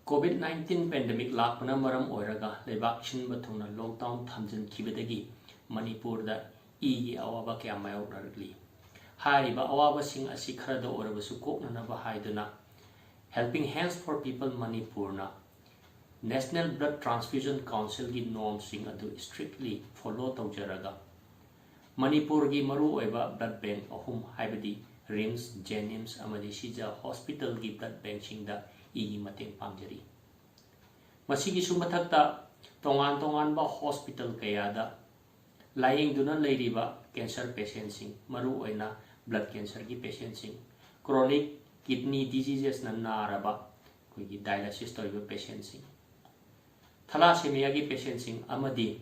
COVID-19 pandemic lakpana maram oiraga lebak chinba thungna lockdown thamjin khibadagi Manipur da gi awaba kya mayoknarli hariba awaba sing asi kharada orabasu koknana ba haiduna Helping Hands for People Manipur na National Blood Transfusion Council gi norm sing adu strictly follow tawjaraga Manipur gi maru oiba blood bank ahum haibadi RIMS Jenims amadi Shija Hospital gi blood bank sing da igi mateng pangjari masigi sumathakta tongan ba hospital kayada laying duna leiriba cancer patient sing maru oina blood cancer gi patient sing chronic kidney diseases na naraba koigi dialysis toiba patient sing thalassemia gi patient sing amadi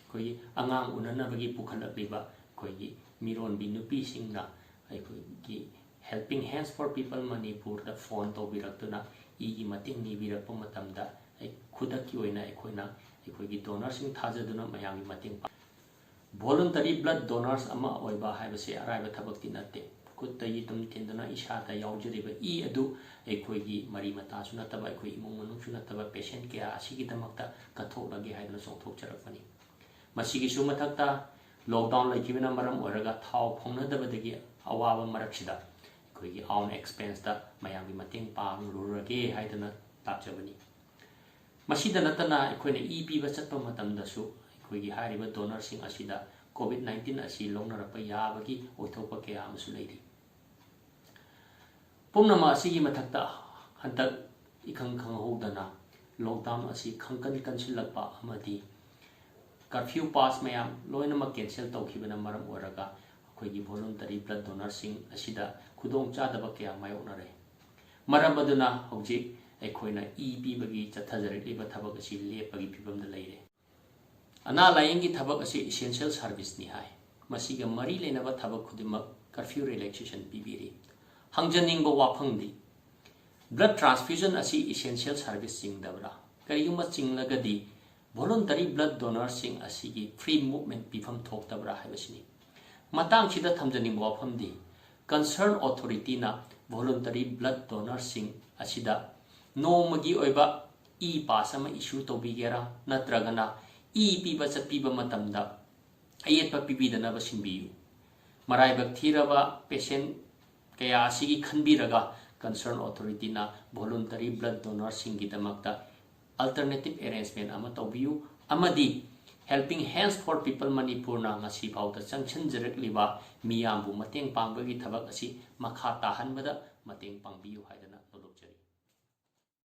koigi angang unana bagi pukhalakliba koigi miron bi nupi sing na ai koigi Helping Hands for People Manipur da phone to biraktuna igi mating ni birakpa matamda ai khudaki oina ekoina ekoigi donors sing thajaduna mayami mating voluntary blood donors ama oiba haibase araiba thabakti natte kuttayi tum tinduna ishata yaujariba I adu ekoigi mari mata suna taba ekoi imung manung suna taba patient kya asigi damakta katholagi haiduna songthok charakpani masigi sumathakta lockdown laikibina maram oraga thau phongnadabadagi awaba maraksida koigi own expense da mayami mating pang lurage haidana tapjabani masida natana ekoina piba chatpa matamda su koigi hariba donor sing asida COVID-19 asi longnarapa yabagi othokpa kaya amasu leiri pumnama asigi mathakta hantak ikhang khanghodana lockdown asi khangkan kansilakpa amadi curfew pass mayam loinama cancel tawkhibana maram oraga koigi voluntary blood donor sing asida khudong chadaba kya mayoknare maram aduna hojik ekoina pibagi chathajariba thabak asi lepagi pibamda leire ana layingi thabak asi essential service ni hai masiga mari lenaba thabak khudima curfew relaxation pibiri hangjaningba wafangdi blood transfusion asi essential service sing dabra kariyuma chinglagadi voluntary blood donor sing asigi free movement pifam thok dabra haibasini matang sida thamjaning wafamdi concerned authority na voluntary blood donor sing asida nomagi oiba pass ama issue to bigera natragana piba chatpiba matamda ayetpa pibidana ba simbiyu marai bakthiraba patient kaya asigi khanbiraga concerned authority na voluntary blood donor sing gidamakta alternative arrangement ama tobiyu amadi Helping Hands for People Manipur na ngasi phauta changchan jarakliba miyambu mateng pangbagi thabak asi makha tahanbada mateng pangbiyu haidana